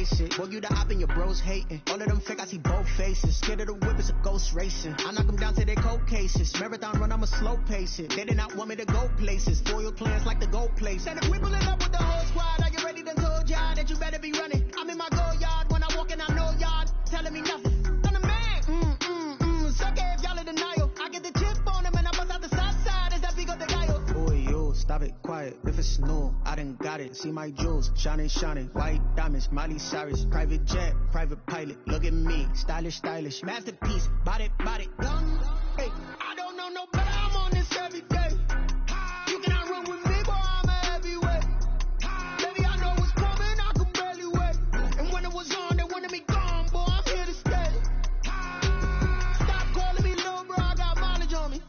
basic. Boy, you the op and your bros hating. All of them fake, I see both faces. Scared of the whip, it's a ghost racing. I knock them down to their cold cases. Marathon run, I'ma slow pace it. They did not want me to go places. Foil plans like the gold place. And if we pulling up with the whole squad, are you ready to told y'all that you better be running? I'm in my go yard. When I walk in, I know y'all telling me nothing. I'm the man. Suck it if y'all in denial. I get the chip on them and I bust out the south side. Is that big of the guy? Boy, yo, stop it, quiet. If it's new, I done got it. See my jewels, shining, shining. White diamonds, Miley Cyrus. Private jet, private pilot. Look at me, stylish, stylish. Masterpiece, body, body. Hey, I don't know no better. I'm on this every day. You cannot run with me, boy. I'm a heavyweight. Baby, I know what's coming. I can barely wait. And when it was on, they wanted me gone, boy. I'm here to stay. Stop calling me little bro. I got mileage on me.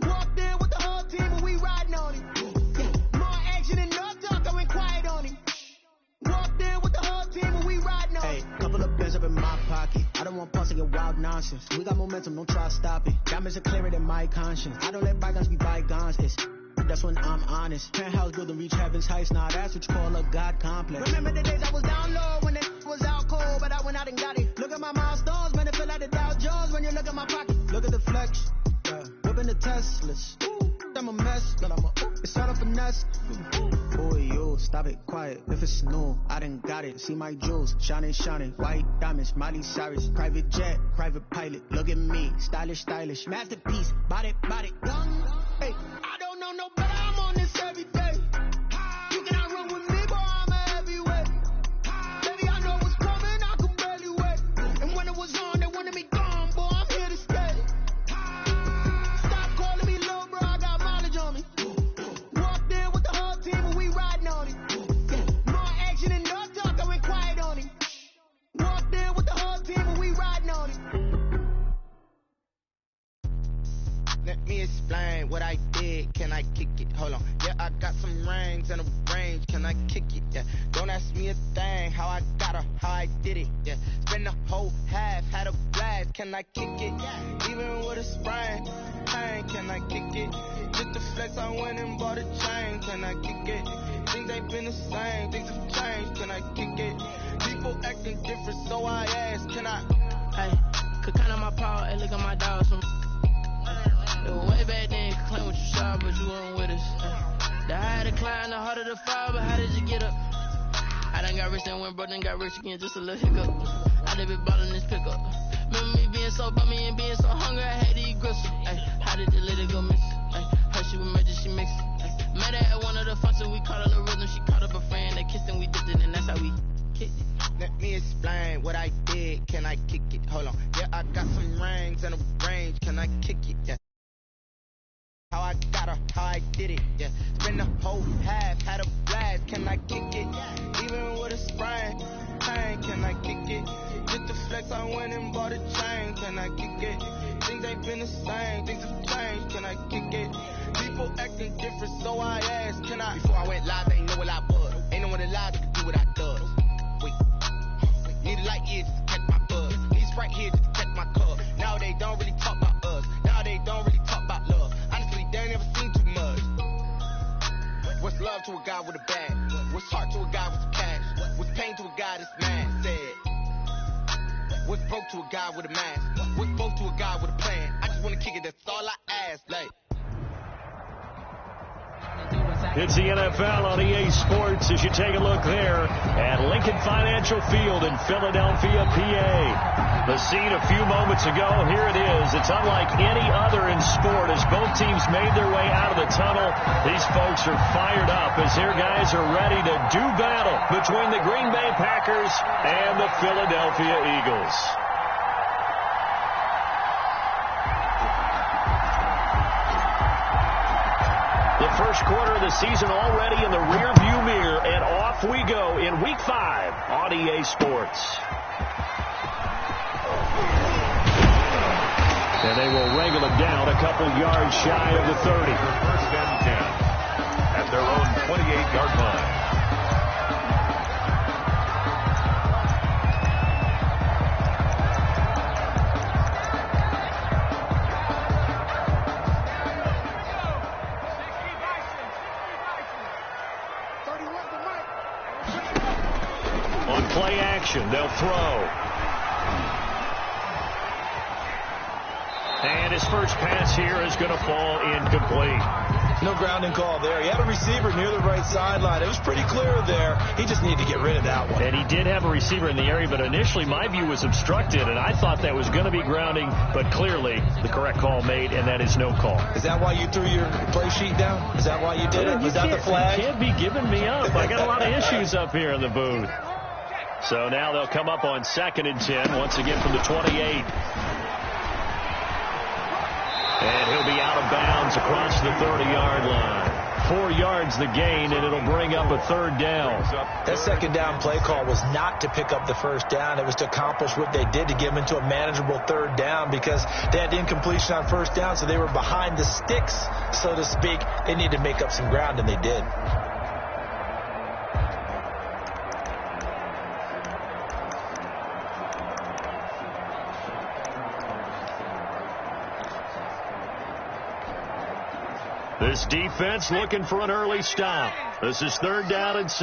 Walked in with the whole team and we riding on it. More action and no talk. I went quiet on him. Walked in with the whole team and we riding on it. Hey, couple of bands up in my pocket. I don't want pulse to get wild nonsense. We got momentum, don't try to stop it. Diamonds are clearer than my conscience. I don't let bygones be bygones. That's when I'm honest. Penthouse building reach heaven's heights. Now that's what you call a God complex. Remember the days I was down low when it was out cold, but I went out and got it. Look at my milestones, man, it feel like the Dow Jones when you look at my pocket. Look at the flex, whipping the Teslas. I'm a mess, but it's all a finesse. Boy, yo, stop it, quiet. If it's new, I done got it. See my jewels, shining, shining. White diamonds, Miley Cyrus. Private jet, private pilot. Look at me, stylish, stylish. Masterpiece, body, body. Hey, I don't know no better. I'm on this every day. You cannot run with me, boy. I'm a heavyweight. Baby, I know what's coming. I can barely wait. And when it was on, they wanted me gone, boy. I'm here to stay. Stop calling me little bro. I got mileage on me. Walked in with the whole team and we riding on it. More action and no talk. I went quiet on him. Walked in with the whole team and we riding on it. Let me explain what I did. Can I kick it? Hold on. Yeah, I got some rings and a range. Can I kick it? Yeah. Don't ask me a thing. How I got her, how I did it. Yeah. Spend the whole half, had a blast. Can I kick it? Yeah. Even with a sprain. Pain, can I kick it? Just the flex, I went and bought a chain. Can I kick it? Things ain't been the same. Things have changed. Can I kick it? People acting different, so I ask. Can I? Hey, could count on my power. Hey, look at my dog. Way back then, you could claim what you saw, but you weren't with us. The higher the climb, the harder the fall, but how did you get up? I done got rich and went broke, then got rich again, just a little hiccup. I done been ballin' this pickup. Remember me being so bummy and being so hungry, I had to eat gristle. Ay, how did the lady go miss? Ay, her she was magic, she mixed. Met her at one of the functions, we caught her the rhythm, she caught up a friend, they kissed and we dipped it, and that's how we kicked it. Let me explain what I did. Can I kick it? Hold on. Yeah, I got some rings and a range. Can I kick it? Yeah. How I got her, how I did it, yeah. Spend the whole half, had a blast. Can I kick it? Even with a sprain, pain. Can I kick it? Just the flex, I went and bought a chain. Can I kick it? Things ain't been the same, things have changed. Can I kick it? People acting different, so I asked. Can I? Before I went live, they ain't know what I was. Ain't no one alive that could do what I does. Wait, need a light years to catch my buzz. Need Sprite here just to catch my cup. Now they don't really talk about us. Now they don't really talk about love. Honestly, they ain't never seen too much. What's love to a guy with a bag? What's heart to a guy with some cash? What's pain to a guy that's mad? Said. What's broke to a guy with a mask? What's broke to a guy with a plan? I just wanna kick it, that's all I ask. Like. It's the NFL on EA Sports as you take a look there at Lincoln Financial Field in Philadelphia, PA. The scene a few moments ago, here it is. It's unlike any other in sport as both teams made their way out of the tunnel. These folks are fired up as their guys are ready to do battle between the Green Bay Packers and the Philadelphia Eagles. The first quarter of the season already in the rearview mirror, and off we go in Week 5 on EA Sports. And they will wrangle it down a couple yards shy of the 30. First and 10 at their own 28-yard line. On play action. They'll throw. And his first pass here is going to fall incomplete. No grounding call there. He had a receiver near the right sideline. It was pretty clear there. He just needed to get rid of that one. And he did have a receiver in the area, but initially my view was obstructed, and I thought that was going to be grounding, but clearly the correct call made, and that is no call. Is that why you threw your play sheet down? Is that why you did it? Was that the flag? You can't be giving me up. I got a lot of issues up here in the booth. So now they'll come up on 2nd and 10, once again from the 28. And he'll be out of bounds across the 30-yard line. 4 yards the gain, and it'll bring up a 3rd down. That 2nd down play call was not to pick up the 1st down. It was to accomplish what they did, to get them into a manageable 3rd down, because they had incompletion on 1st down, so they were behind the sticks, so to speak. They needed to make up some ground, and they did. This defense looking for an early stop. This is 3rd down and 6.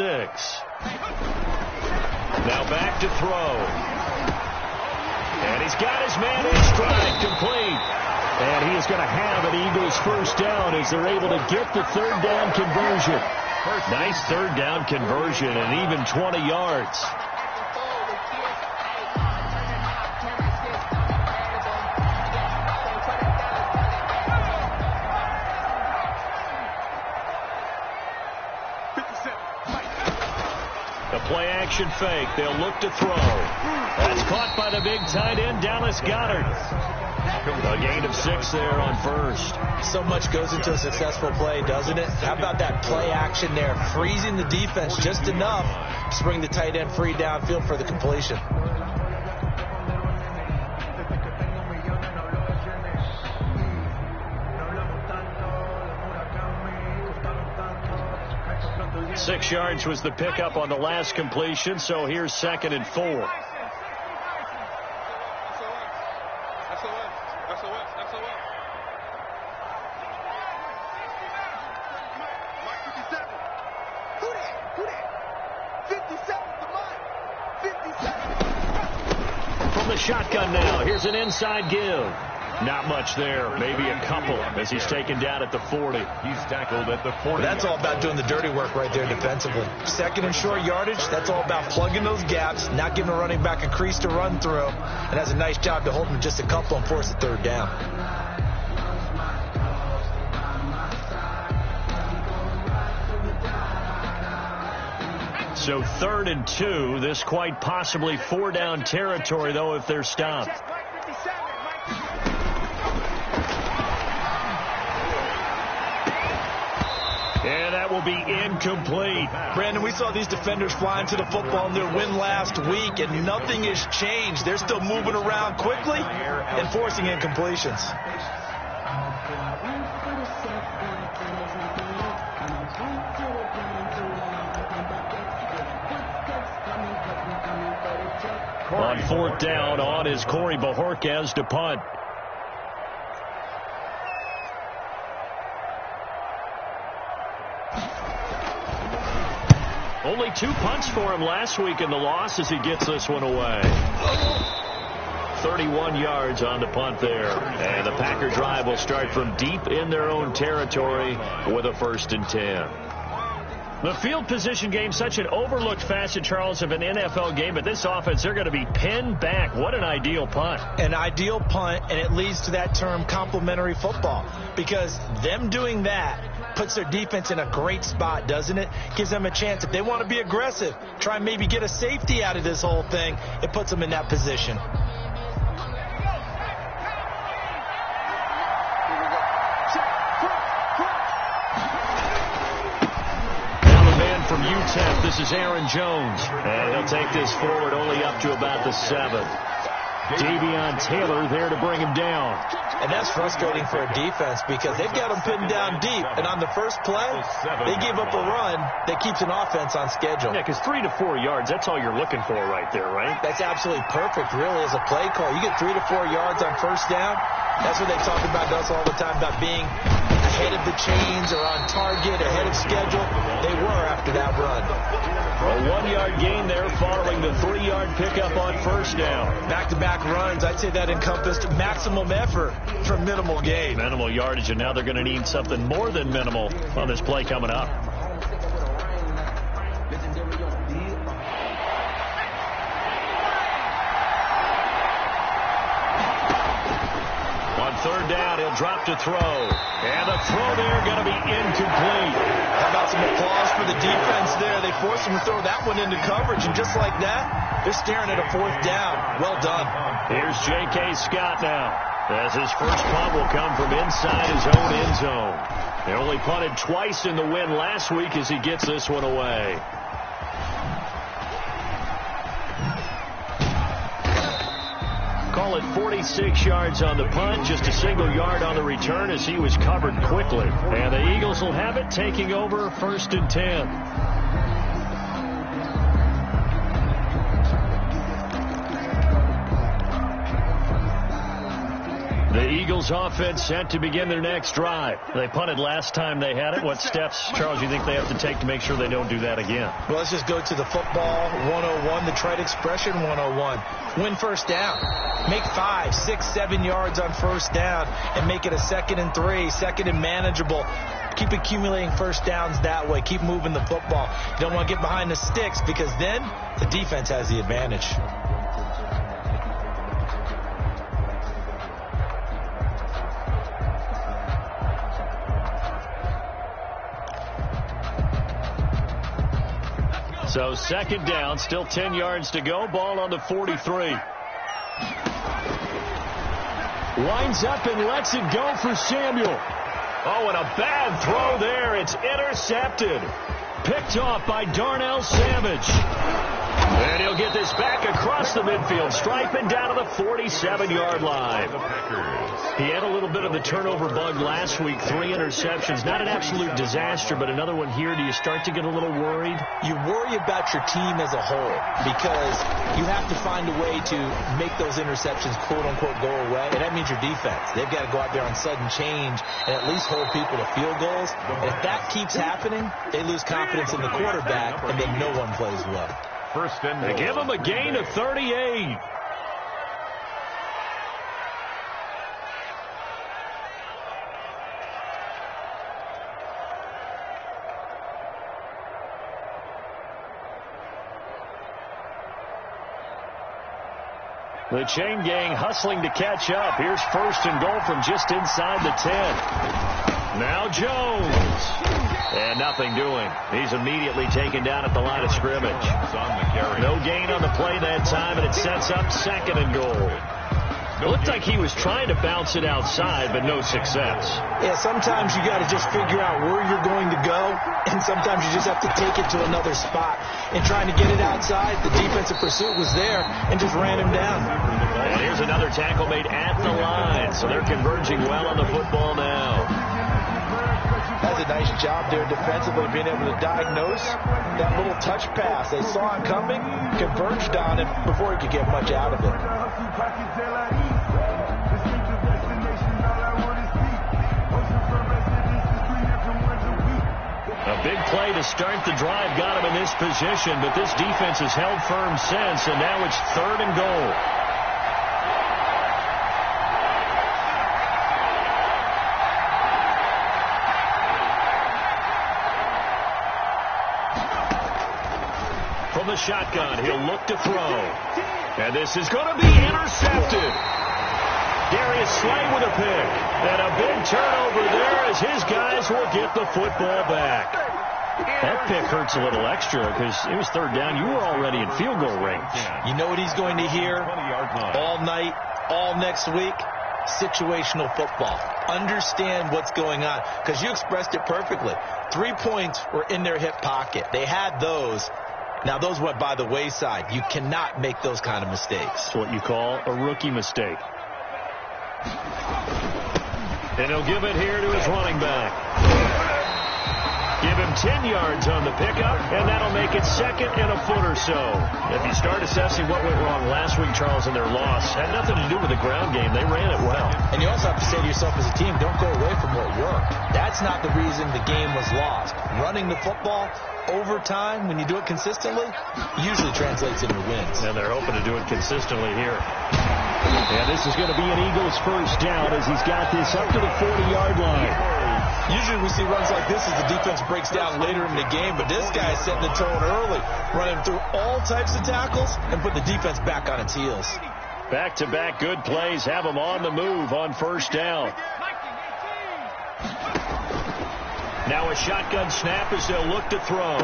Now back to throw. And he's got his man in stride, complete. And he is going to have an Eagles 1st down as they're able to get the 3rd down conversion. Nice 3rd down conversion and even 20 yards. Play action fake. They'll look to throw. That's caught by the big tight end, Dallas Goedert. A gain of 6 there on 1st. So much goes into a successful play, doesn't it? How about that play action there? Freezing the defense just enough to bring the tight end free downfield for the completion. Six yards was the pickup on the last completion, so here's 2nd and 4. From the shotgun now, here's an inside give. Not much there, maybe a couple as he's taken down at the 40. He's tackled at the 40. That's all about doing the dirty work right there defensively. 2nd and short yardage, that's all about plugging those gaps, not giving a running back a crease to run through, and has a nice job to hold him just a couple and force the 3rd down. So 3rd and 2, this quite possibly 4-down territory, though, if they're stopped. And that will be incomplete. Brandon, we saw these defenders flying to the football in their win last week, and nothing has changed. They're still moving around quickly and forcing incompletions. On 4th down, on is Corey Bojorquez to punt. Only 2 punts for him last week in the loss as he gets this one away. 31 yards on the punt there. And the Packer drive will start from deep in their own territory with a 1st and 10. The field position game, such an overlooked facet, Charles, of an NFL game. But this offense, they're going to be pinned back. What an ideal punt. An ideal punt, and it leads to that term complementary football. Because them doing that puts their defense in a great spot, doesn't it? Gives them a chance. If they want to be aggressive, try and maybe get a safety out of this whole thing, it puts them in that position. From UTEP, this is Aaron Jones, and he'll take this forward only up to about the 7. Davion Taylor there to bring him down. And that's frustrating for a defense because they've got them pinned down deep, and on the first play, they give up a run that keeps an offense on schedule. Yeah, because 3 to 4 yards, that's all you're looking for right there, right? That's absolutely perfect, really, as a play call. You get 3 to 4 yards on 1st down. That's what they talk about us all the time, about being ahead of the chains or on target, ahead of schedule. They were after that run. A 1-yard gain there following the 3-yard pickup on first down. Back-to-back runs, I'd say that encompassed maximum effort for minimal gain. Minimal yardage, and now they're going to need something more than minimal on this play coming up. Third down, he'll drop to throw. And the throw there going to be incomplete. How about some applause for the defense there? They forced him to throw that one into coverage, and just like that, they're staring at a 4th down. Well done. Here's J.K. Scott now, as his first punt will come from inside his own end zone. They only punted twice in the win last week as he gets this one away. Call it 46 yards on the punt, just a single yard on the return as he was covered quickly. And the Eagles will have it, taking over 1st and 10. The Eagles offense set to begin their next drive. They punted last time they had it. What steps, Charles, you think they have to take to make sure they don't do that again? Well, let's just go to the football 101, the trite expression 101. Win first down. Make 5, 6, 7 yards on first down and make it a 2nd and 3, 2nd and manageable. Keep accumulating first downs that way. Keep moving the football. You don't want to get behind the sticks because then the defense has the advantage. So 2nd down, still 10 yards to go. Ball on the 43. Winds up and lets it go for Samuel. Oh, and a bad throw there. It's intercepted. Picked off by Darnell Savage. And he'll get this back across the midfield stripe and down to the 47-yard line. He had a little bit of the turnover bug last week, 3 interceptions. Not an absolute disaster, but another one here. Do you start to get a little worried? You worry about your team as a whole because you have to find a way to make those interceptions, quote-unquote, go away. And that means your defense. They've got to go out there on sudden change and at least hold people to field goals. And if that keeps happening, they lose confidence in the quarterback, and then no one plays well. First and they give him a gain of 38. The chain gang hustling to catch up. Here's 1st and goal from just inside the 10. Now Jones. And nothing doing. He's immediately taken down at the line of scrimmage. No gain on the play that time, and it sets up 2nd and goal. It looked like he was trying to bounce it outside, but no success. Yeah, sometimes you got to just figure out where you're going to go, and sometimes you just have to take it to another spot. And trying to get it outside, the defensive pursuit was there and just ran him down. And here's another tackle made at the line, so they're converging well on the football now. That's a nice job there defensively, being able to diagnose that little touch pass. They saw it coming, converged on it before he could get much out of it. A big play to start the drive got him in this position, but this defense has held firm since, and now it's 3rd and goal. From the shotgun, he'll look to throw. And this is going to be intercepted. Darius Slay with a pick. And a big turnover there as his guys will get the football back. That pick hurts a little extra because it was 3rd down. You were already in field goal range. You know what he's going to hear all night, all next week? Situational football. Understand what's going on because you expressed it perfectly. 3 points were in their hip pocket. They had those. Now, those went by the wayside. You cannot make those kind of mistakes. It's what you call a rookie mistake. And he'll give it here to his running back. Give him 10 yards on the pickup, and that'll make it second and a foot or so. If you start assessing what went wrong last week, Charles, in their loss, had nothing to do with the ground game. They ran it well. And you also have to say to yourself as a team, don't go away from what worked. That's not the reason the game was lost. Running the football over time, when you do it consistently, usually translates into wins. And they're hoping to do it consistently here. And this is going to be an Eagles first down as he's got this up to the 40-yard line. Usually we see runs like this as the defense breaks down later in the game, but this guy is setting the tone early, running through all types of tackles and put the defense back on its heels. Back-to-back good plays have them on the move on first down. Now a shotgun snap as they'll look to throw.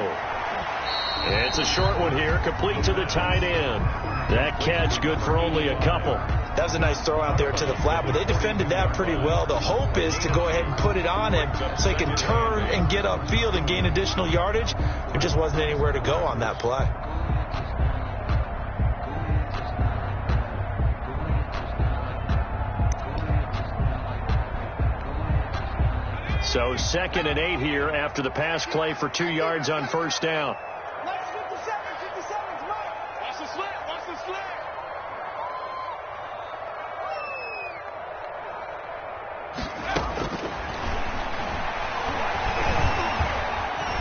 It's a short one here, complete to the tight end. That catch good for only a couple. That was a nice throw out there to the flat, but they defended that pretty well. The hope is to go ahead and put it on him so he can turn and get upfield and gain additional yardage. There just wasn't anywhere to go on that play. So 2nd and 8 here after the pass play for 2 yards on first down.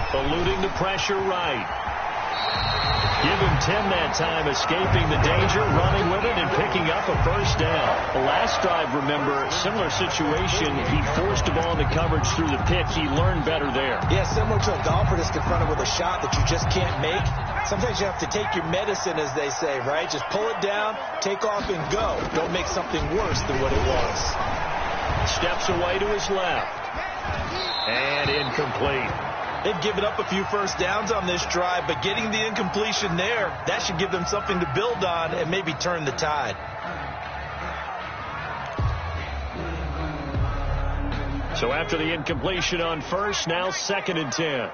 Eluding the pressure right. Give him 10 that time, escaping the danger, running with it, and picking up a first down. The last drive, remember, similar situation. He forced the ball into coverage through the pitch. He learned better there. Yeah, similar to a golfer that's confronted with a shot that you just can't make. Sometimes you have to take your medicine, as they say, right? Just pull it down, take off, and go. Don't make something worse than what it was. Steps away to his left. And incomplete. They've given up a few first downs on this drive, but getting the incompletion there, that should give them something to build on and maybe turn the tide. So after the incompletion on first, now 2nd and 10.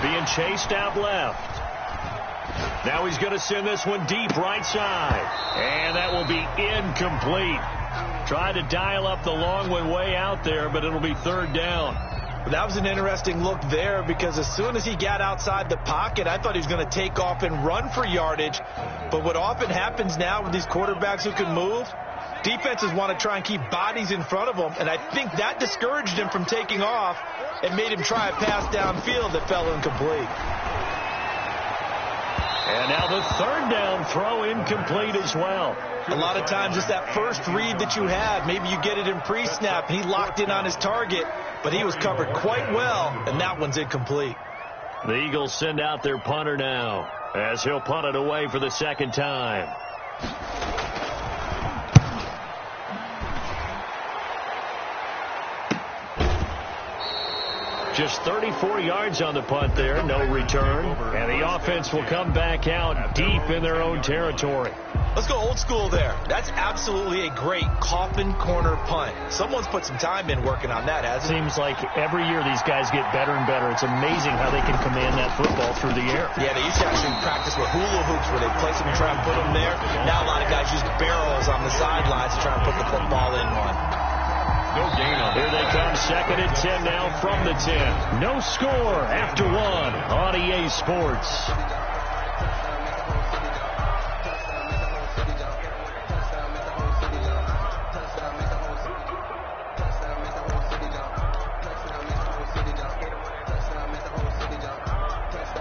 Being chased out left. Now he's going to send this one deep right side. And that will be incomplete. Tried to dial up the long one way out there, but it'll be 3rd down. That was an interesting look there because as soon as he got outside the pocket, I thought he was going to take off and run for yardage. But what often happens now with these quarterbacks who can move, defenses want to try and keep bodies in front of them, and I think that discouraged him from taking off and made him try a pass downfield that fell incomplete. And now the 3rd down throw incomplete as well. A lot of times it's that first read that you have. Maybe you get it in pre-snap. He locked in on his target, but he was covered quite well, and that one's incomplete. The Eagles send out their punter now as he'll punt it away for the 2nd time. Just 34 yards on the punt there, no return. And the offense will come back out deep in their own territory. Let's go old school there. That's absolutely a great coffin corner punt. Someone's put some time in working on that, hasn't it? Seems like every year these guys get better and better. It's amazing how they can command that football through the air. Yeah, they used to actually practice with hula hoops where they place them and try and put them there. Now a lot of guys use barrels on the sidelines to try and put the football in one. No gain on Here they come, 2nd and 10 now from the 10. No score after 1 on EA Sports.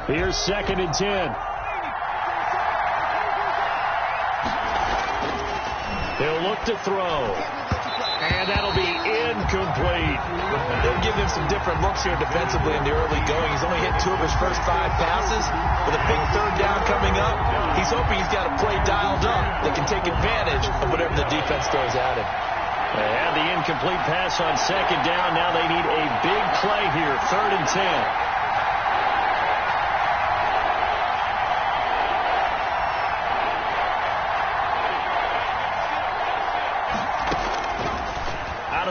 Here's 2nd and 10. They'll look to throw. And that'll be incomplete. They'll give him some different looks here defensively in the early going. He's only hit 2 of his first 5 passes. With a big 3rd down coming up, he's hoping he's got a play dialed up that can take advantage of whatever the defense throws at him. They had the incomplete pass on 2nd down. Now they need a big play here, 3rd and 10.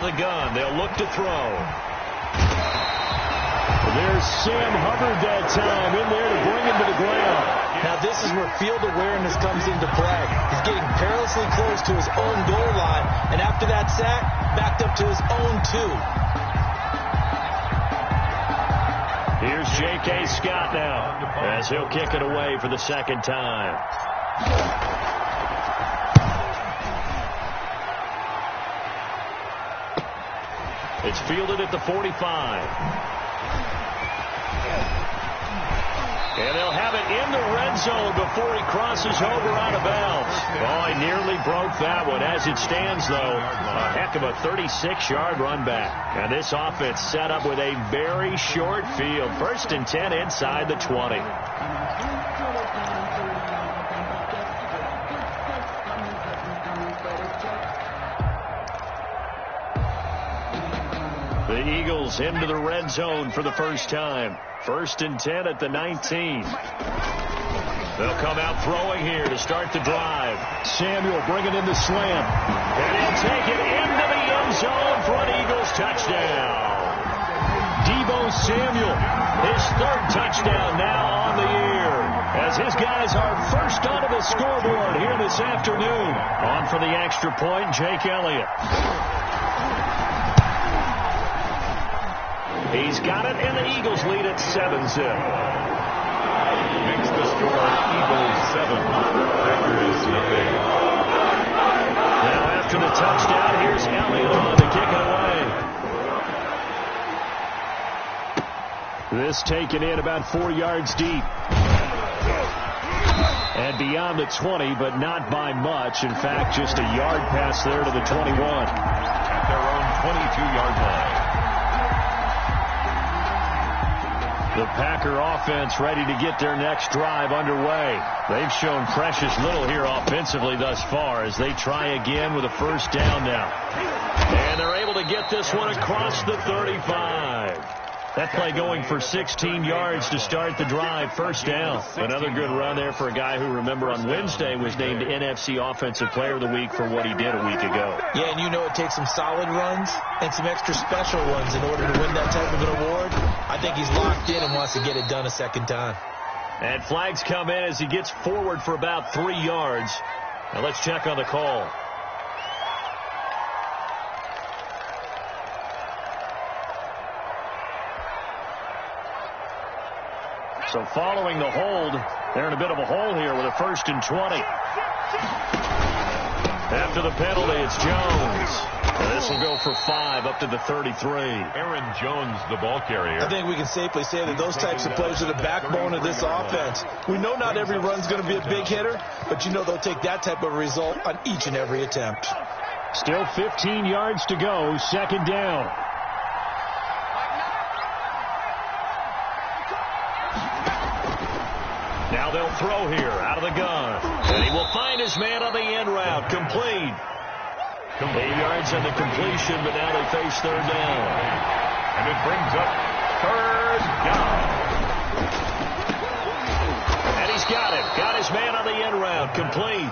The gun. They'll look to throw. There's Sam Hubbard that time in there to bring him to the ground. Now this is where field awareness comes into play. He's getting perilously close to his own goal line, and after that that sack, backed up to his own 2. Here's J.K. Scott now as he'll kick it away for the second time. It's fielded at the 45. And they'll have it in the red zone before he crosses over out of bounds. Oh, he nearly broke that one. As it stands, though, a heck of a 36-yard run back. And this offense set up with a very short field. 1st and 10 inside the 20. The Eagles into the red zone for the first time. 1st and 10 at the 19. They'll come out throwing here to start the drive. Samuel bringing in the slant. And he'll take it into the end zone for an Eagles touchdown. Deebo Samuel, his 3rd touchdown now on the year, as his guys are first onto the scoreboard here this afternoon. On for the extra point, Jake Elliott. He's got it, and the Eagles lead at 7-0. Makes the score Eagles 7. Packers nothing. Now after the touchdown, here's Elliott on to kick it away. This taken in about 4 yards deep. And beyond the 20, but not by much. In fact, just a yard pass there to the 21. At their own 22-yard line. The Packer offense ready to get their next drive underway. They've shown precious little here offensively thus far as they try again with a first down now. And they're able to get this one across the 35. That play going for 16 yards to start the drive. First down. Another good run there for a guy who, remember, on Wednesday was named NFC Offensive Player of the Week for what he did a week ago. Yeah, and you know it takes some solid runs and some extra special ones in order to win that type of an award. I think he's locked in and wants to get it done a second time. And flags come in as he gets forward for about 3 yards. Now let's check on the call. So following the hold, they're in a bit of a hole here with a 1st and 20. After the penalty, it's Jones. And this will go for 5 up to the 33. Aaron Jones, the ball carrier. I think we can safely say that those types of plays are the backbone of this offense. We know not every run's going to be a big hitter, but you know they'll take that type of result on each and every attempt. Still 15 yards to go, 2nd down. Now they'll throw here out of the gun. And he will find his man on the end route. Complete. 8 yards on the completion, but now they face 3rd down. And it brings up 3rd down. And he's got it. Got his man on the end route. Complete.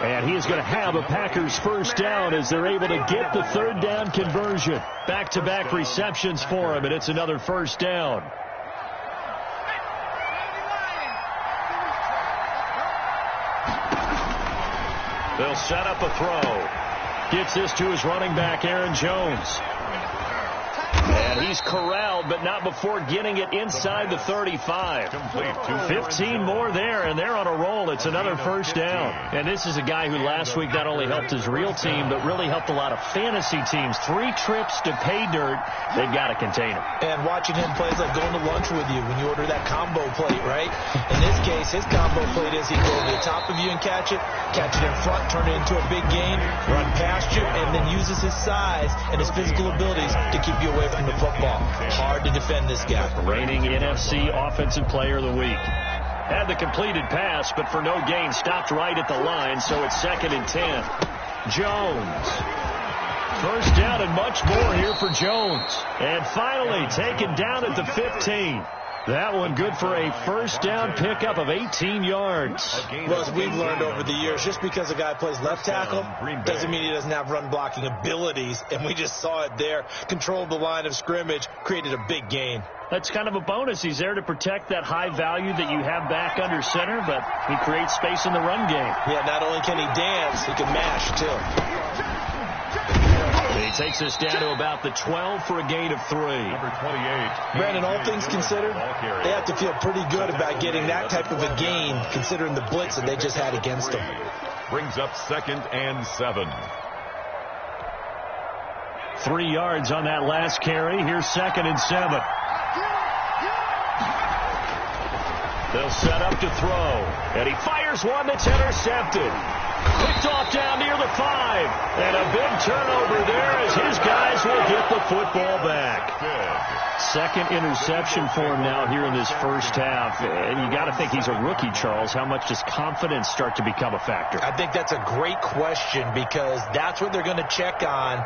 And he is going to have a Packers first down as they're able to get the 3rd down conversion. Back-to-back receptions for him, and it's another first down. They'll set up a throw. Gets this to his running back, Aaron Jones. And he's corralled, but not before getting it inside the 35. 15 more there, and they're on a roll. It's another first down. And this is a guy who last week not only helped his real team, but really helped a lot of fantasy teams. 3 trips to pay dirt. They've got to contain him. And watching him play is like going to lunch with you when you order that combo plate, right? In this case, his combo plate is he can go over the top of you and catch it in front, turn it into a big gain, run past you, and then uses his size and his physical abilities to keep you away from the football. Hard to defend this guy. Reigning NFC Offensive Player of the Week. Had the completed pass, but for no gain, stopped right at the line, so it's 2nd and 10. Jones. First down and much more here for Jones. And finally taken down at the 15. That one good for a first down pickup of 18 yards. Well, as we've learned over the years, just because a guy plays left tackle doesn't mean he doesn't have run blocking abilities. And we just saw it there. Controlled the line of scrimmage, created a big gain. That's kind of a bonus. He's there to protect that high value that you have back under center, but he creates space in the run game. Yeah, not only can he dance, he can mash too. takes us down to about the 12 for a gain of 3. Number 28. Brandon, all things considered, they have to feel pretty good about getting that type of a gain, considering the blitz that they just had against them. Brings up 2nd and 7. 3 yards on that last carry. Here's 2nd and 7. They'll set up to throw. And he fires one that's intercepted. Picked off down near the 5. And a big turnover there as his guys will get the football back. Second interception for him now here in this first half. And you got to think he's a rookie, Charles. How much does confidence start to become a factor? I think that's a great question because that's what they're going to check on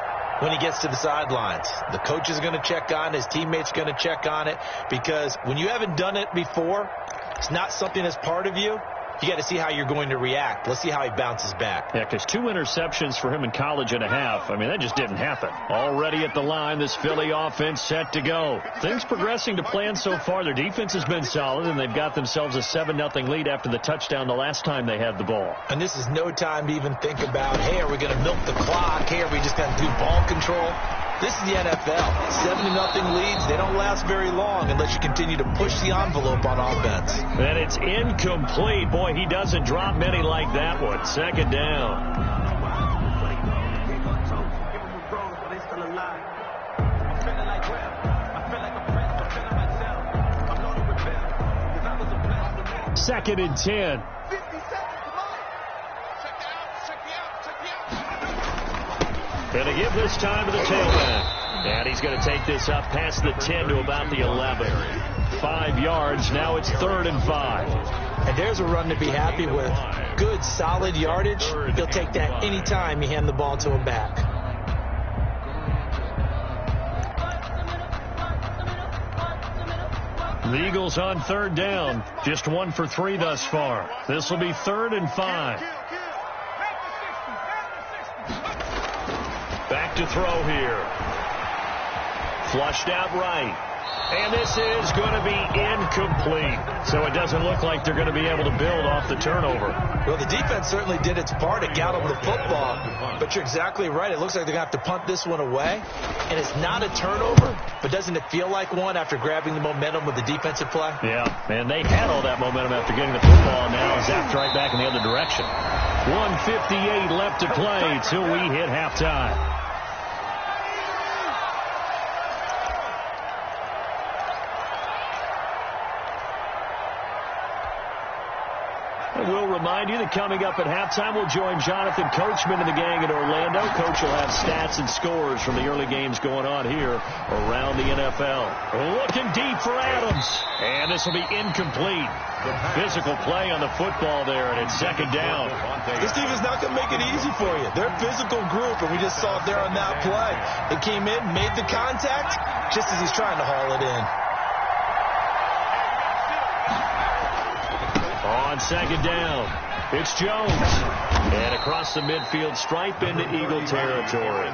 when he gets to the sidelines. The coach is going to check on it. His teammates going to check on it because when you haven't done it before, it's not something that's part of you. You got to see how you're going to react. Let's see how he bounces back. Yeah, because 2 interceptions for him in college and a half. I mean, that just didn't happen. Already at the line, this Philly offense set to go. Things progressing to plan so far. Their defense has been solid, and they've got themselves a 7-0 lead after the touchdown the last time they had the ball. And this is no time to even think about, hey, are we going to milk the clock? Hey, are we just going to do ball control? This is the NFL. 7-0 leads. They don't last very long unless you continue to push the envelope on offense. And it's incomplete. Boy, he doesn't drop many like that one. 2nd down. Second and 10. Going to give this time to the tailback. And he's going to take this up past the 10 to about the 11. 5 yards. Now it's 3rd and 5. And there's a run to be happy with. Good, solid yardage. He'll take that any time you hand the ball to him back. The Eagles on 3rd down. Just 1 for 3 thus far. This will be 3rd and 5. Back to throw here. Flushed out right. And this is going to be incomplete. So it doesn't look like they're going to be able to build off the turnover. Well, the defense certainly did its part to get them the football. But you're exactly right. It looks like they're going to have to punt this one away. And it's not a turnover, but doesn't it feel like one after grabbing the momentum with the defensive play? Yeah, and they had all that momentum after getting the football. Now zapped right back in the other direction. 1:58 left to play till we hit halftime. We'll remind you that coming up at halftime, we'll join Jonathan Coachman and the gang in Orlando. Coach will have stats and scores from the early games going on here around the NFL. Looking deep for Adams. And this will be incomplete. Physical play on the football there, and it's 2nd down. This team is not going to make it easy for you. They're a physical group, and we just saw it there on that play. They came in, made the contact, just as he's trying to haul it in. On 2nd down, it's Jones. And across the midfield stripe into Eagle territory.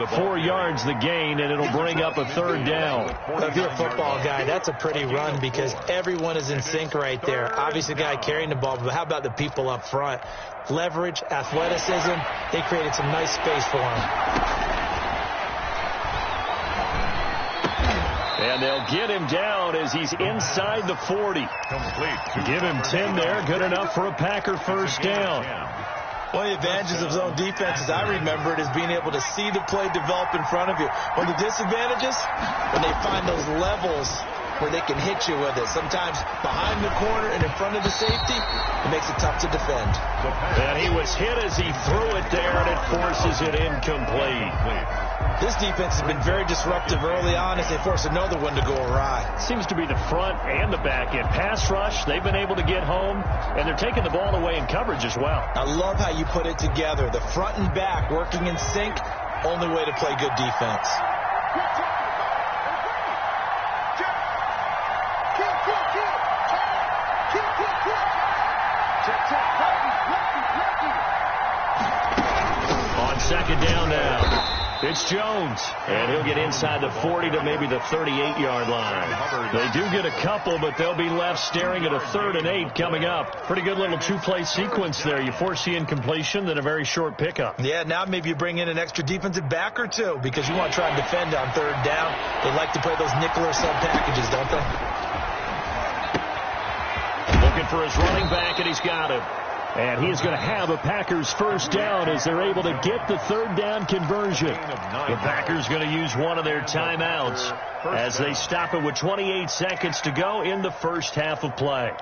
4 yards the gain, and it'll bring up a 3rd down. Well, if you're a football guy, that's a pretty run because everyone is in sync right there. Obviously, the guy carrying the ball, but how about the people up front? Leverage, athleticism, they created some nice space for him. And they'll get him down as he's inside the 40. Give him 10 there. Good enough for a Packer 1st down. One of the advantages of zone defense, as I remember it, is being able to see the play develop in front of you. One of the disadvantages, when they find those levels where they can hit you with it. Sometimes behind the corner and in front of the safety, it makes it tough to defend. And he was hit as he threw it there, and it forces it incomplete. This defense has been very disruptive early on as they force another one to go awry. Seems to be the front and the back end. Pass rush, they've been able to get home, and they're taking the ball away in coverage as well. I love how you put it together. The front and back working in sync, only way to play good defense. On 2nd down now. It's Jones, and he'll get inside the 40 to maybe the 38-yard line. They do get a couple, but they'll be left staring at a 3rd and 8 coming up. Pretty good little 2-play sequence there. You force the incompletion, then a very short pickup. Yeah, now maybe you bring in an extra defensive back or two because you want to try and defend on 3rd down. They like to play those nickel or sub packages, don't they? Looking for his running back, and he's got him. And he is going to have a Packers first down as they're able to get the 3rd down conversion. The Packers going to use one of their timeouts as they stop it with 28 seconds to go in the first half of play.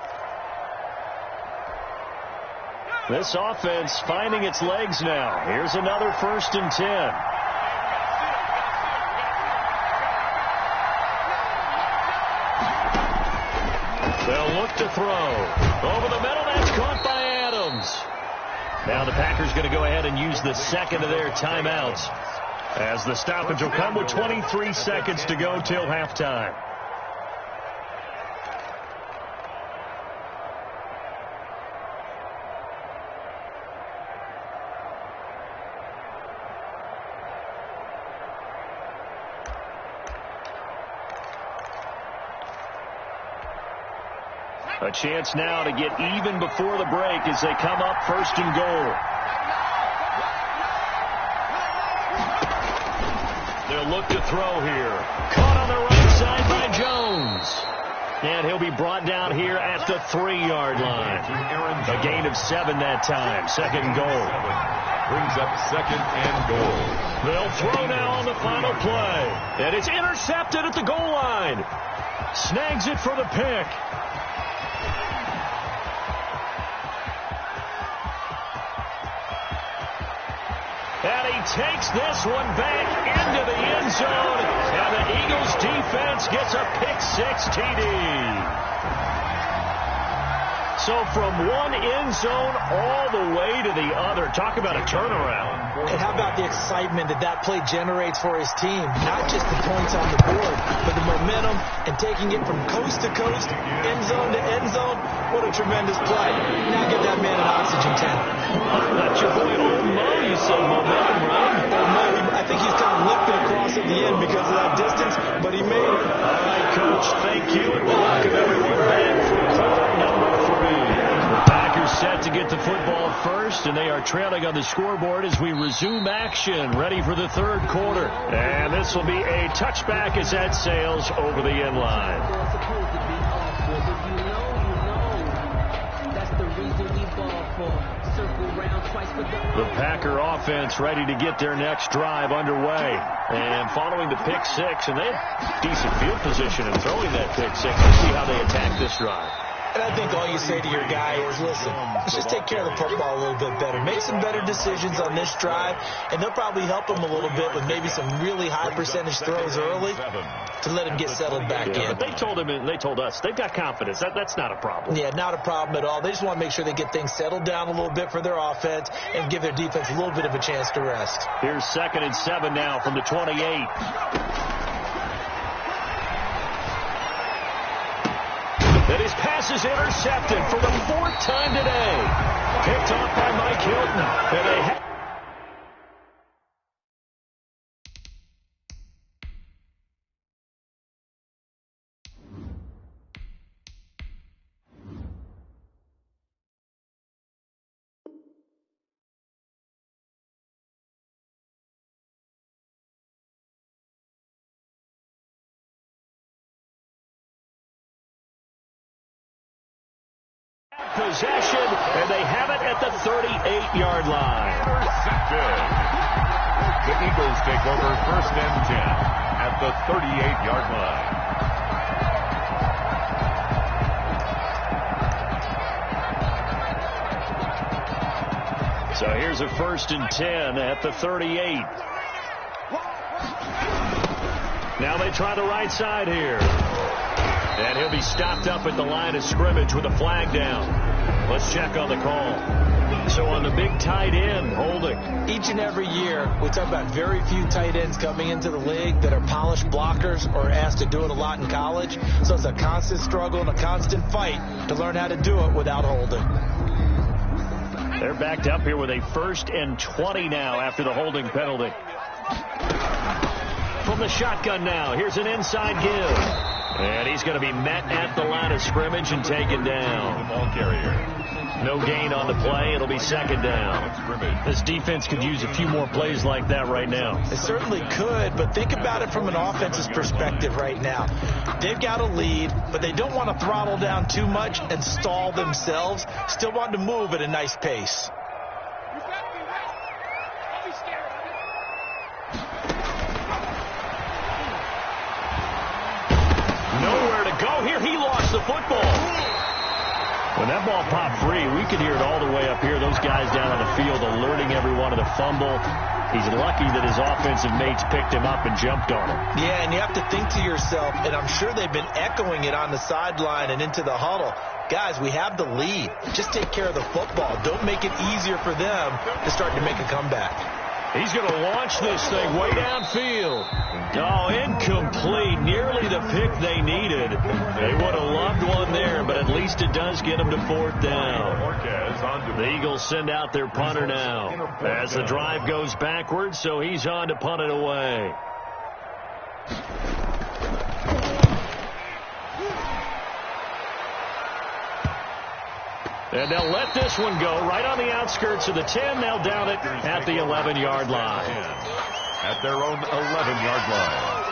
This offense finding its legs now. Here's another 1st and 10. They'll look to throw. Over the middle, that's caught by Adams. Now the Packers going to go ahead and use the second of their timeouts as the stoppage will come with 23 seconds to go till halftime. A chance now to get even before the break as they come up 1st and goal. They'll look to throw here. Caught on the right side by Jones. And he'll be brought down here at the 3-yard line. A gain of 7 that time. 2nd and goal. Brings up 2nd and goal. They'll throw now on the final play. And it's intercepted at the goal line. Snags it for the pick. And he takes this one back into the end zone. And the Eagles defense gets a pick-6 TD. So from one end zone all the way to the other. Talk about a turnaround. And how about the excitement that play generates for his team? Not just the points on the board, but the momentum and taking it from coast to coast, end zone to end zone. What a tremendous play. Now get that man an oxygen tank. That's your boy, Old Mo. You said momentum, right? Old Mo, I think he's kind of limping across at the end because of that distance, but he made it. All right, Coach, thank you. And we'll welcome everyone back for quarter number 3. The Packers set to get the football first, and they are trailing on the scoreboard as we resume action, ready for the 3rd quarter. And this will be a touchback as that sails over the end line. The Packer offense ready to get their next drive underway. And following the pick-6, and they had decent field position in throwing that pick-6. Let's see how they attack this drive. And I think all you say to your guy is, listen, let's just take care of the football a little bit better. Make some better decisions on this drive, and they'll probably help him a little bit with maybe some really high percentage throws early to let him get settled back in. But they told us they've got confidence. That's not a problem. Yeah, not a problem at all. They just want to make sure they get things settled down a little bit for their offense and give their defense a little bit of a chance to rest. Here's 2nd and 7 now from the 28. And his pass is intercepted for the 4th time today. Picked off by Mike Hilton. And they possession, and they have it at the 38-yard line. Intercepted. The Eagles take over 1st and 10 at the 38-yard line. So here's a 1st and 10 at the 38. Now they try the right side here. And he'll be stopped up at the line of scrimmage with a flag down. Let's check on the call. So on the big tight end, holding. Each and every year, we talk about very few tight ends coming into the league that are polished blockers or asked to do it a lot in college. So it's a constant struggle and a constant fight to learn how to do it without holding. They're backed up here with a 1st and 20 now after the holding penalty. From the shotgun now, here's an inside give. And he's going to be met at the line of scrimmage and taken down. The ball carrier. No gain on the play. It'll be second down. This defense could use a few more plays like that right now. It certainly could, but think about it from an offense's perspective right now. They've got a lead, but they don't want to throttle down too much and stall themselves. Still want to move at a nice pace. Nowhere to go here. He lost the football. When that ball popped free, we could hear it all the way up here. Those guys down on the field alerting everyone of the fumble. He's lucky that his offensive mates picked him up and jumped on him. Yeah, and you have to think to yourself, and I'm sure they've been echoing it on the sideline and into the huddle. Guys, we have the lead. Just take care of the football. Don't make it easier for them to start to make a comeback. He's going to launch this thing way downfield. Oh, incomplete. Nearly the pick they needed. They would have loved one there, but at least it does get them to fourth down. The Eagles send out their punter now as the drive goes backwards, so he's on to punt it away. And they'll let this one go right on the outskirts of the 10. They'll down it at the 11-yard line. At their own 11-yard line.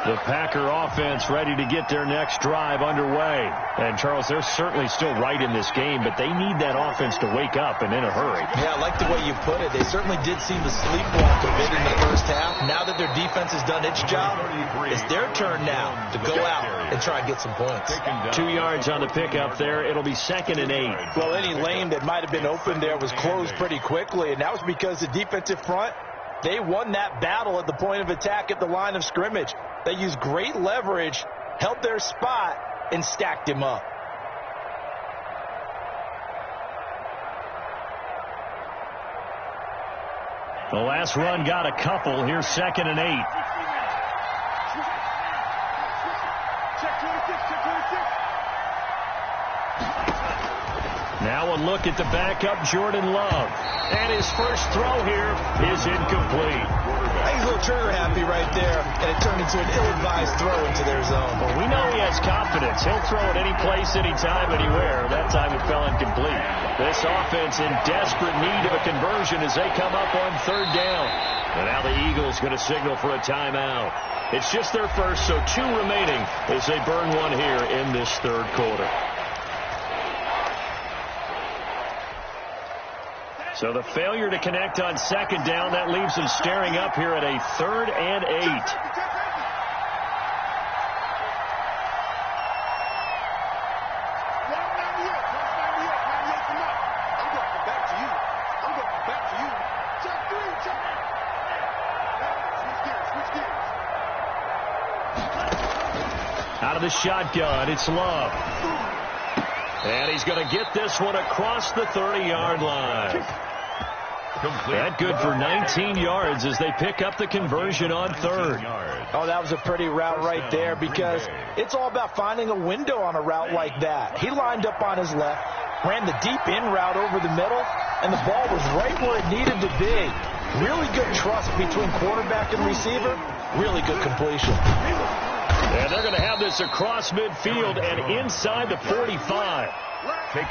The Packer offense ready to get their next drive underway. And, Charles, they're certainly still right in this game, but they need that offense to wake up and in a hurry. Yeah, I like the way you put it. They certainly did seem to sleepwalk a bit in the first half. Now that their defense has done its job, it's their turn now to go out and try and get some points. 2 yards on the pickup there. It'll be 2nd and 8. Well, any lane that might have been open there was closed pretty quickly, and that was because the defensive front, they won that battle at the point of attack at the line of scrimmage. They used great leverage, held their spot, and stacked him up. The last run got a couple. Here's 2nd and 8. Now a look at the backup, Jordan Love. And his first throw here is incomplete. He's a little trigger happy right there, and it turned into an ill-advised throw into their zone. Well, we know he has confidence. He'll throw it any place, anytime, anywhere. That time it fell incomplete. This offense in desperate need of a conversion as they come up on 3rd down. And now the Eagles going to signal for a timeout. It's just their first, so 2 remaining as they burn one here in this 3rd quarter. So the failure to connect on 2nd down, that leaves them staring up here at a 3rd and 8. Out of the shotgun, it's Love. And he's going to get this one across the 30-yard line. That good for 19 yards as they pick up the conversion on 3rd. Oh, that was a pretty route right there because it's all about finding a window on a route like that. He lined up on his left, ran the deep in route over the middle, and the ball was right where it needed to be. Really good trust between quarterback and receiver. Really good completion. And they're going to have this across midfield and inside the 45.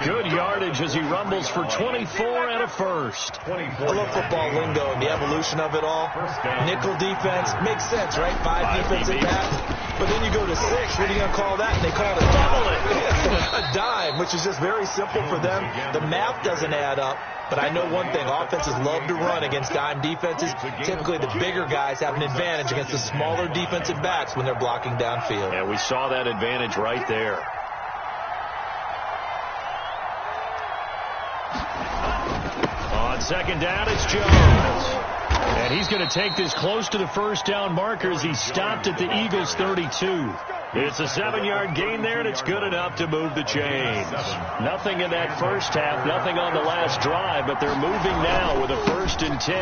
Good yardage as he rumbles for 24 and a first. I love football lingo and the evolution of it all. Nickel defense makes sense, right? 5 defensive backs. But then you go to 6. What are you going to call that? And they call it a dime, which is just very simple for them. The math doesn't add up. But I know one thing, offenses love to run against dime defenses. Typically the bigger guys have an advantage against the smaller defensive backs when they're blocking downfield. And we saw that advantage right there. On 2nd down, it's Jones. And he's going to take this close to the first down marker as he stopped at the Eagles' 32. It's a 7-yard gain there, and it's good enough to move the chains. Nothing in that first half, nothing on the last drive, but they're moving now with a 1st first and 10.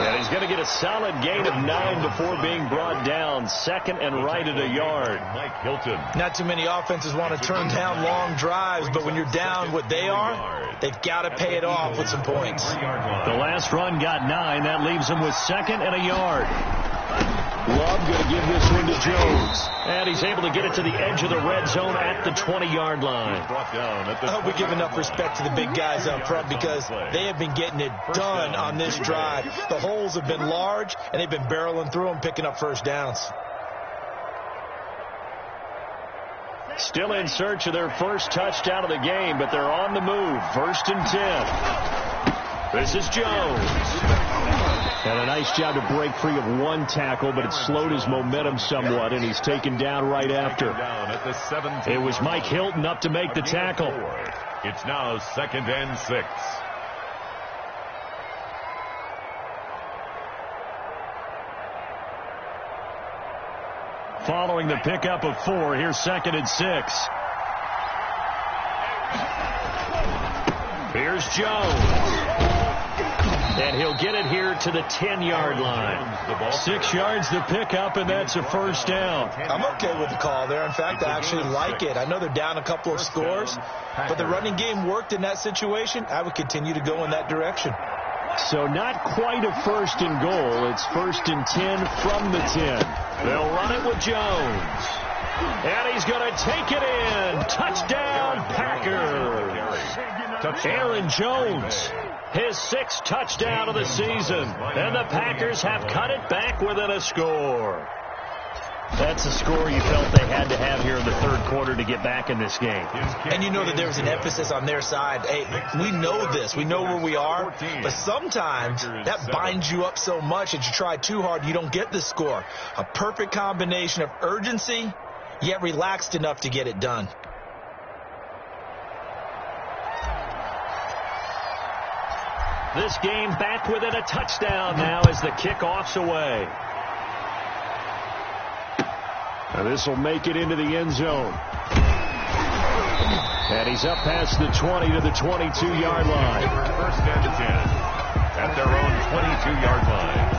And he's going to get a solid gain of 9 before being brought down. Second and right at a yard. Mike Hilton. Not too many offenses want to turn down long drives, but when you're down what they are, they've got to pay it off with some points. The last run got 9. That leaves him with second and a yard. Love going to give this one to Jones. And he's able to get it to the edge of the red zone at the 20-yard line. I hope we give enough respect to the big guys up front because they have been getting it done on this drive. The holes have been large, and they've been barreling through them, picking up first downs. Still in search of their first touchdown of the game, but they're on the move. First and 10. This is Jones. And a nice job to break free of one tackle, but it slowed his momentum somewhat, and he's taken down right after. It was Mike Hilton up to make the tackle. It's now 2nd and 6. Following the pickup of 4, here's 2nd and 6. Here's Jones. And he'll get it here to the 10-yard line. 6 yards to pick up, and that's a first down. I'm okay with the call there. In fact, I actually like it. I know they're down a couple of scores, but the running game worked in that situation. I would continue to go in that direction. So not quite a first and goal. It's first and 10 from the 10. They'll run it with Jones. And he's going to take it in. Touchdown, Packers. Aaron Jones, his 6th touchdown of the season. And the Packers have cut it back within a score. That's a score you felt they had to have here in the third quarter to get back in this game. And you know that there was an emphasis on their side. Hey, we know this. We know where we are. But sometimes that binds you up so much that you try too hard, you don't get the score. A perfect combination of urgency, yet relaxed enough to get it done. This game back within a touchdown now as the kickoff's away. Now this will make it into the end zone. And he's up past the 20 to the 22-yard line. First and 10 at their own 22-yard line.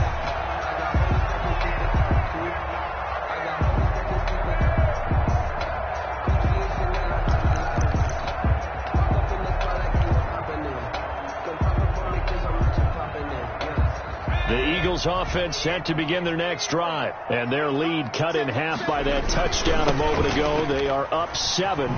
The Eagles offense set to begin their next drive. And their lead cut in half by that touchdown a moment ago. They are up 7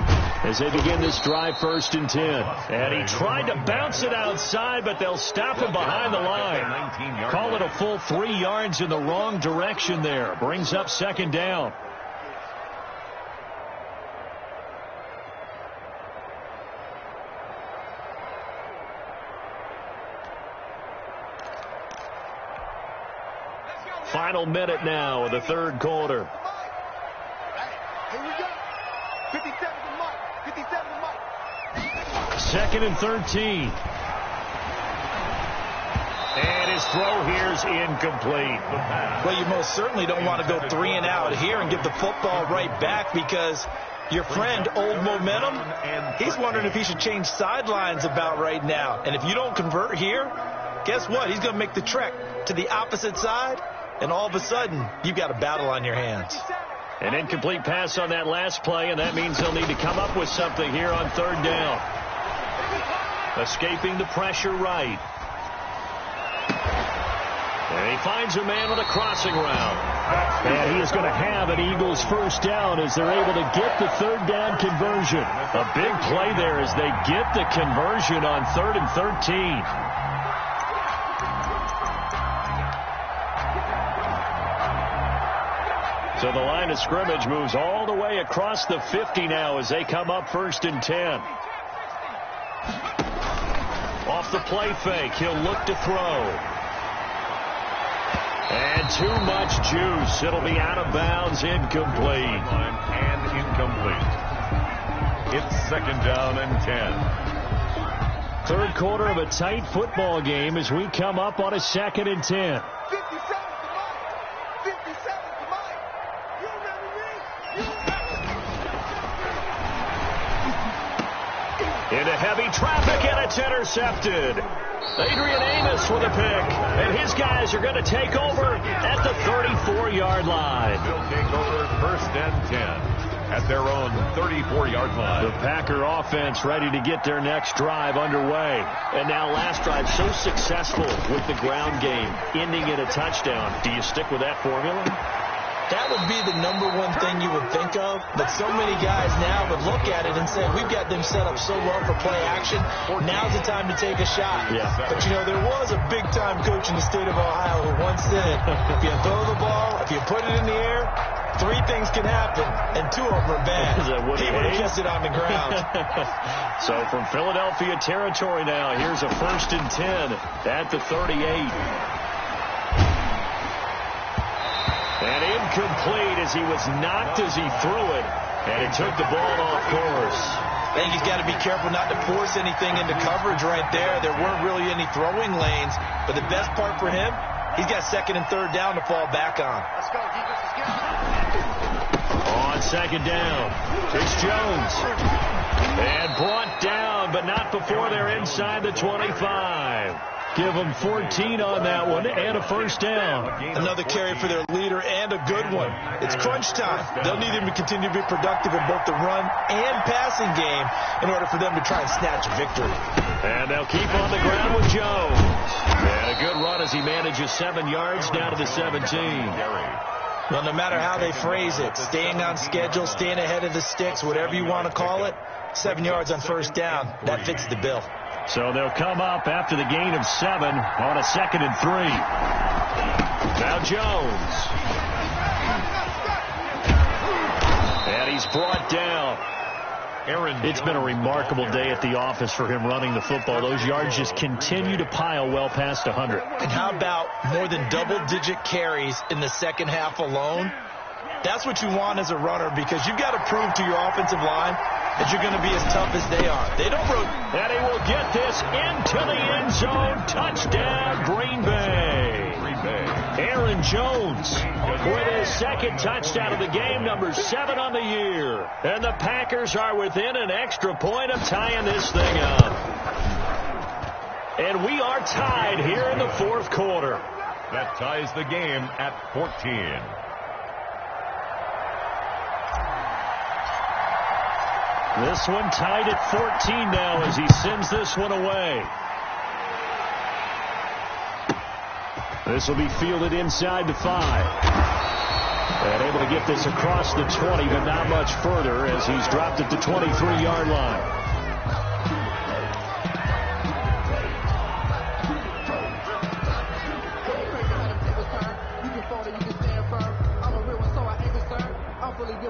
as they begin this drive, first and 10. And he tried to bounce it outside, but they'll stop him behind the line. Call it a full 3 yards in the wrong direction there. Brings up second down. Final minute now of the third quarter. Here we go. 57 to Mike. 57 to Mike. 2nd and 13. And his throw here's incomplete. Well, you most certainly don't want to go 3 and out here and give the football right back because your friend, Old Momentum, he's wondering if he should change sidelines about right now. And if you don't convert here, guess what? He's going to make the trek to the opposite side. And all of a sudden, you've got a battle on your hands. An incomplete pass on that last play, and that means they'll need to come up with something here on third down. Escaping the pressure right. And he finds a man with a crossing route. And he is going to have an Eagles first down as they're able to get the third down conversion. A big play there as they get the conversion on 3rd and 13. So the line of scrimmage moves all the way across the 50 now as they come up 1st and 10. Off the play fake, he'll look to throw. And too much juice. It'll be out of bounds, incomplete. And incomplete. It's 2nd down and 10. Third quarter of a tight football game as we come up on a 2nd and 10. Into heavy traffic, and it's intercepted. Adrian Amos with a pick, and his guys are going to take over at the 34-yard line. They'll take over 1st and 10 at their own 34-yard line. The Packer offense ready to get their next drive underway. And now last drive so successful with the ground game, ending in a touchdown. Do you stick with that formula? That would be the number one thing you would think of, but so many guys now would look at it and say, we've got them set up so well for play action, now's the time to take a shot. Yeah. But, you know, there was a big-time coach in the state of Ohio who once said, if you throw the ball, if you put it in the air, 3 things can happen, and 2 of them are bad. He would have kept it on the ground. So from Philadelphia territory now, here's a 1st and 10 at the 38. And incomplete as he was knocked as he threw it. And he took the ball off course. I think he's got to be careful not to force anything into coverage right there. There weren't really any throwing lanes. But the best part for him, he's got 2nd and 3rd down to fall back on. Let's go, defense. On 2nd down, it's Jones. And brought down, but not before they're inside the 25. Give them 14 on that one and a 1st down. Another carry for their leader and a good one. It's crunch time. They'll need him to continue to be productive in both the run and passing game in order for them to try and snatch a victory. And they'll keep on the ground with Jones. And a good run as he manages 7 yards down to the 17. Well, no matter how they phrase it, staying on schedule, staying ahead of the sticks, whatever you want to call it, 7 yards on 1st down, that fits the bill. So they'll come up after the gain of 7 on a 2nd and 3. Now Jones. And he's brought down. It's been a remarkable day at the office for him running the football. Those yards just continue to pile well past 100. And how about more than double-digit carries in the 2nd half alone? That's what you want as a runner, because you've got to prove to your offensive line that you're going to be as tough as they are. They don't and he will get this into the end zone. Touchdown, Green Bay. Aaron Jones with his 2nd touchdown of the game, number 7 on the year. And the Packers are within an extra point of tying this thing up. And we are tied here in the 4th quarter. That ties the game at 14. This one tied at 14 now as he sends this one away. This will be fielded inside the 5. And able to get this across the 20, but not much further as he's dropped at the 23-yard line.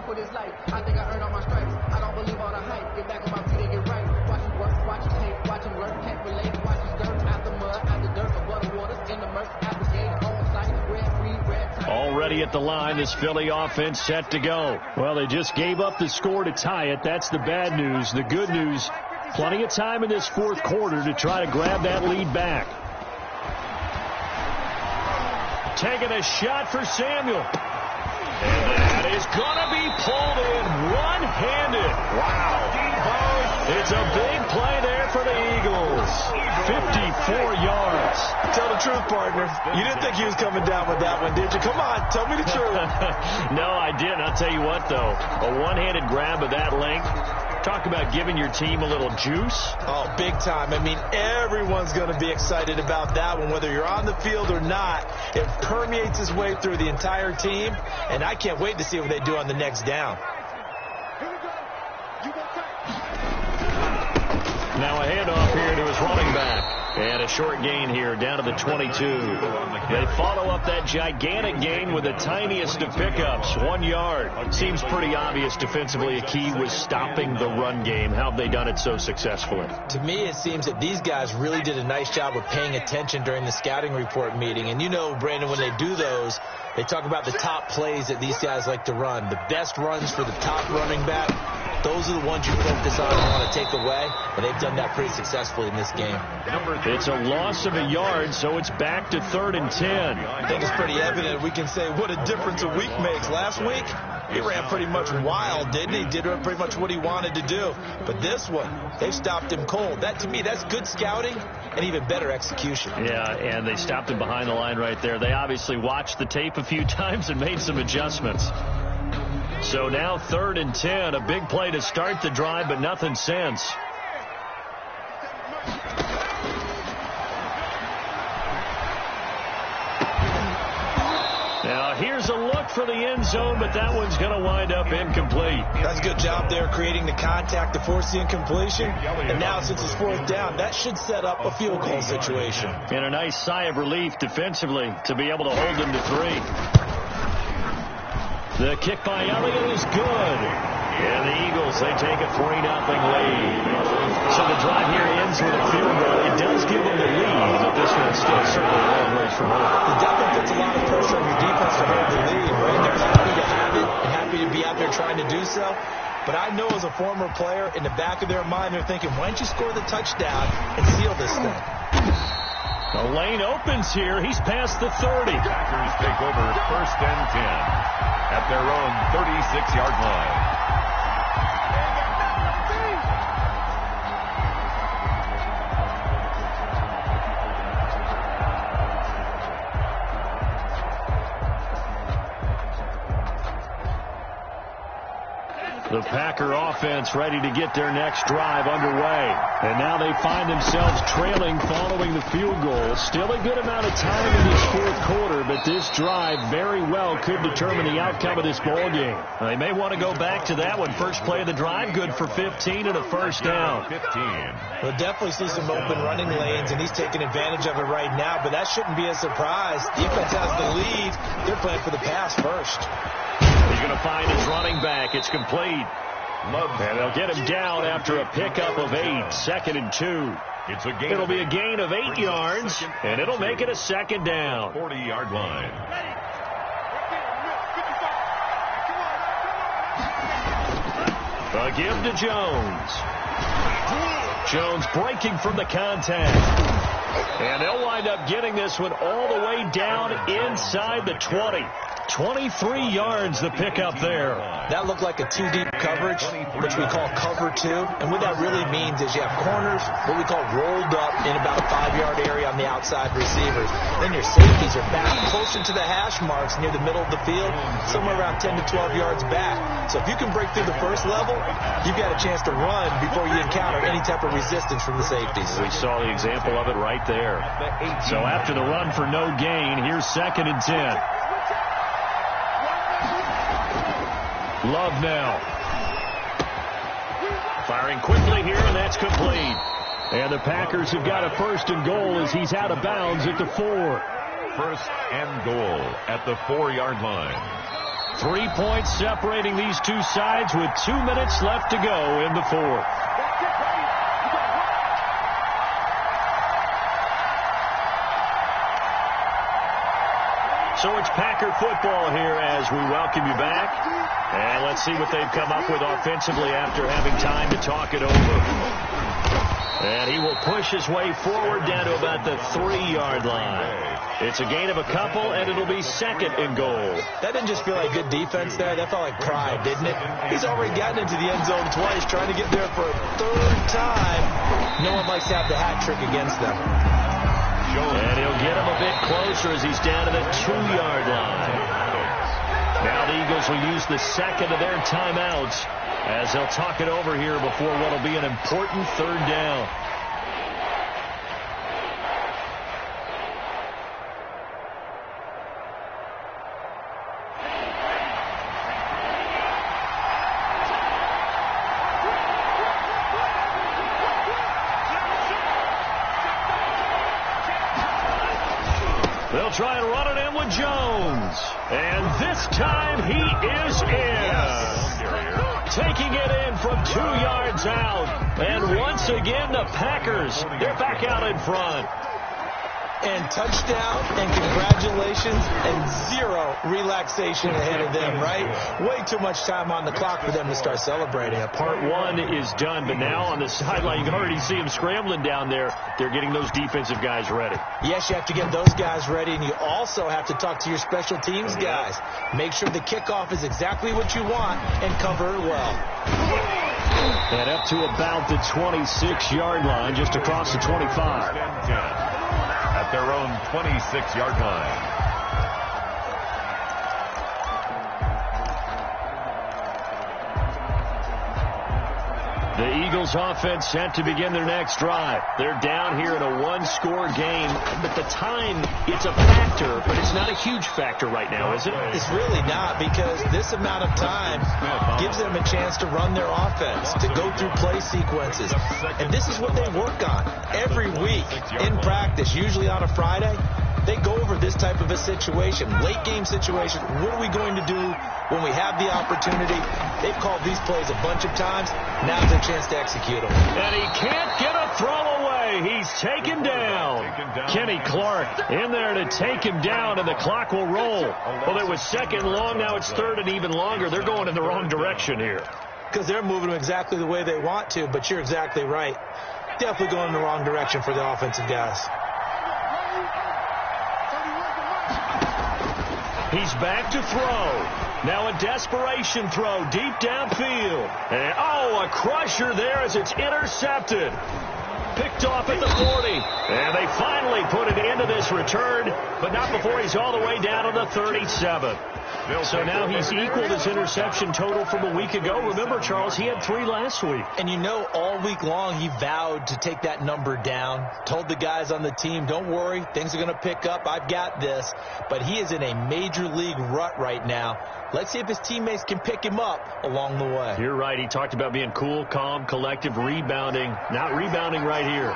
For this life, I think I earned all my stripes. I don't believe all the hype. Get back on my feet and get right. Watch him work, watch him tape, watch him work, can't relate. Watch his dirt, out the mud, out the dirt, above the waters, in the murk, out the gate, on site, red, green, red. Already at the line, this Philly offense set to go. Well, they just gave up the score to tie it. That's the bad news. The good news, plenty of time in this 4th quarter to try to grab that lead back. Taking a shot for Samuel. And that is going to be pulled in one-handed. Wow. It's a big play there for the Eagles. 54 yards. Tell the truth, partner. You didn't think he was coming down with that one, did you? Come on, tell me the truth. No, I didn't. I'll tell you what, though. A one-handed grab of that length. Talk about giving your team a little juice. Oh, big time. I mean, everyone's going to be excited about that one, whether you're on the field or not. It permeates its way through the entire team, and I can't wait to see what they do on the next down. Now a handoff here to his running back. And a short gain here down to the 22. They follow up that gigantic gain with the tiniest of pickups, 1 yard. Seems pretty obvious defensively a key was stopping the run game. How have they done it so successfully? To me, it seems that these guys really did a nice job of paying attention during the scouting report meeting. And you know, Brandon, when they do those, they talk about the top plays that these guys like to run. The best runs for the top running back. Those are the ones you focus on and want to take away, and they've done that pretty successfully in this game. It's a loss of a yard, so it's back to 3rd and 10. I think it's pretty evident. We can say what a difference a week makes. Last week, He ran pretty much wild, didn't he? Did pretty much what he wanted to do. But this one, they stopped him cold. That, to me, that's good scouting and even better execution. Yeah, and they stopped him behind the line right there. They obviously watched the tape a few times and made some adjustments. So now 3rd and 10, a big play to start the drive, but nothing since. Now here's a look for the end zone, but that one's going to wind up incomplete. That's a good job there creating the contact to force the incompletion. And now since it's 4th down, that should set up a field goal situation. And a nice sigh of relief defensively to be able to hold them to 3. The kick by Elliott is good. And the Eagles, they take a 3-0 lead. So the drive here ends with a field goal. It does give them the lead, but this one's still certainly a long ways from over. It definitely puts a lot of pressure on your defense to hold the lead, right? They're happy to have it and happy to be out there trying to do so. But I know as a former player, in the back of their mind, they're thinking, why don't you score the touchdown and seal this thing? The lane opens here. He's past the 30. Packers take over 1st and 10 at their own 36-yard line. The Packer offense ready to get their next drive underway. And now they find themselves trailing following the field goal. Still a good amount of time in this 4th quarter, but this drive very well could determine the outcome of this ball game. They may want to go back to that one. First play of the drive, good for 15 and a 1st down. 15. We'll definitely see some open running lanes, and he's taking advantage of it right now, but that shouldn't be a surprise. Defense has the lead. They're playing for the pass first. He's going to find his running back. It's complete. And they'll get him down after a pickup of 8. 2nd and 2. It'll be a gain of 8 yards, and it'll make it a 2nd down. 40-yard line. A give to Jones. Jones breaking from the contact. And they'll wind up getting this one all the way down inside the 20. 23 yards the pickup there. That looked like a 2-deep coverage, which we call cover 2. And what that really means is you have corners, what we call rolled up in about a 5-yard area on the outside receivers. Then your safeties are back closer to the hash marks near the middle of the field, somewhere around 10 to 12 yards back. So if you can break through the first level, you've got a chance to run before you encounter any type of resistance from the safeties. We saw the example of it right there. So after the run for no gain, here's 2nd and 10. Love now. Firing quickly here, and that's complete. And the Packers have got a 1st and goal as he's out of bounds at the 4. 1st and goal at the 4-yard line. 3 points separating these two sides with 2 minutes left to go in the 4th. So it's Packer football here as we welcome you back. And let's see what they've come up with offensively after having time to talk it over. And he will push his way forward down to about the 3-yard line. It's a gain of a couple, and it'll be 2nd and goal. That didn't just feel like good defense there. That felt like pride, didn't it? He's already gotten into the end zone twice, trying to get there for a 3rd time. No one likes to have the hat trick against them. And he'll get him a bit closer as he's down to the 2-yard line. Now the Eagles will use the 2nd of their timeouts as they'll talk it over here before what will be an important 3rd down. They'll try and run it in with Jones. And this time he is in. Taking it in from 2 yards out. And once again, the Packers, they're back out in front. and touchdown and congratulations and zero relaxation ahead of them, right? Way too much time on the clock for them to start celebrating. Part one is done, but now on the sideline, you can already see them scrambling down there. They're getting those defensive guys ready. Yes, you have to get those guys ready, and you also have to talk to your special teams guys. Make sure the kickoff is exactly what you want and cover it well. And up to about the 26-yard line, just across the 25. 10-10 at their own 26-yard line. The Eagles offense set to begin their next drive. They're down here in a one-score game, but the time, it's a factor, but it's not a huge factor right now, is it? It's really not, because this amount of time gives them a chance to run their offense, to go through play sequences. And this is what they work on every week in practice, usually on a Friday. They go over this type of a situation, late game situation. What are we going to do when we have the opportunity? They've called these plays a bunch of times. Now's their chance to execute them. And he can't get a throw away. He's taken down. Kenny Clark in there to take him down, and the clock will roll. Well, it was second long. Now it's third and even longer. They're going in the wrong direction here. Because they're moving them exactly the way they want to, but you're exactly right. Definitely going in the wrong direction for the offensive guys. He's back to throw. Now a desperation throw deep downfield. And, a crusher there as it's intercepted. Picked off at the 40. And they finally put it into this return, but not before he's all the way down to the 37. So now he's equaled his interception total from a week ago. Remember, Charles, he had 3 last week. And you know, all week long he vowed to take that number down. Told the guys on the team, don't worry, things are going to pick up. I've got this. But he is in a major league rut right now. Let's see if his teammates can pick him up along the way. You're right. He talked about being cool, calm, collective, rebounding. Not rebounding right here.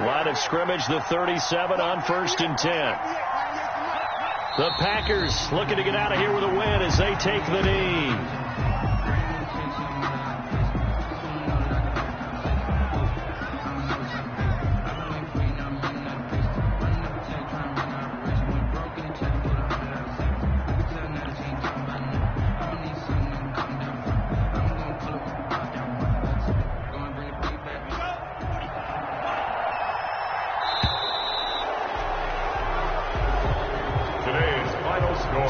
Line of scrimmage, the 37 on 1st and 10. The Packers looking to get out of here with a win as they take the knee.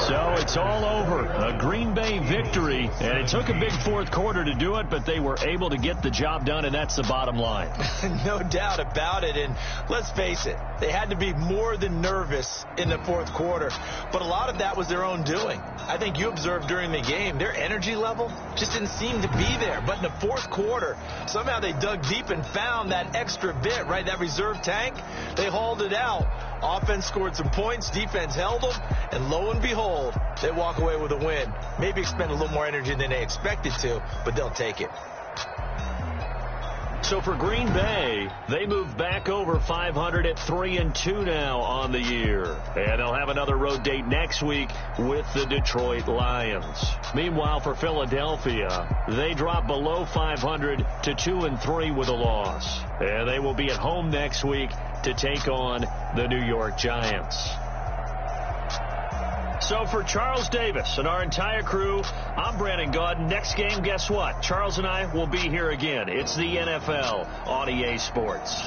So it's all over. A Green Bay victory, and it took a big fourth quarter to do it, but they were able to get the job done, and that's the bottom line. No doubt about it, and let's face it, they had to be more than nervous in the fourth quarter, but a lot of that was their own doing. I think you observed during the game, their energy level just didn't seem to be there, but in the fourth quarter, somehow they dug deep and found that extra bit, right, that reserve tank. They hauled it out. Offense scored some points, defense held them, and lo and behold, they walk away with a win. Maybe expend a little more energy than they expected to, but they'll take it. So for Green Bay, they move back over 500 at 3-2 now on the year. And they'll have another road date next week with the Detroit Lions. Meanwhile, for Philadelphia, they drop below 500 to 2-3 with a loss. And they will be at home next week to take on the New York Giants. So for Charles Davis and our entire crew, I'm Brandon Gaudin. Next game, guess what? Charles and I will be here again. It's the NFL on EA Sports.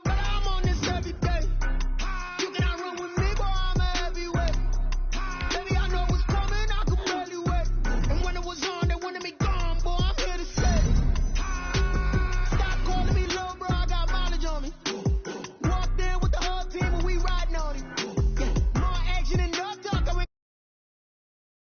better.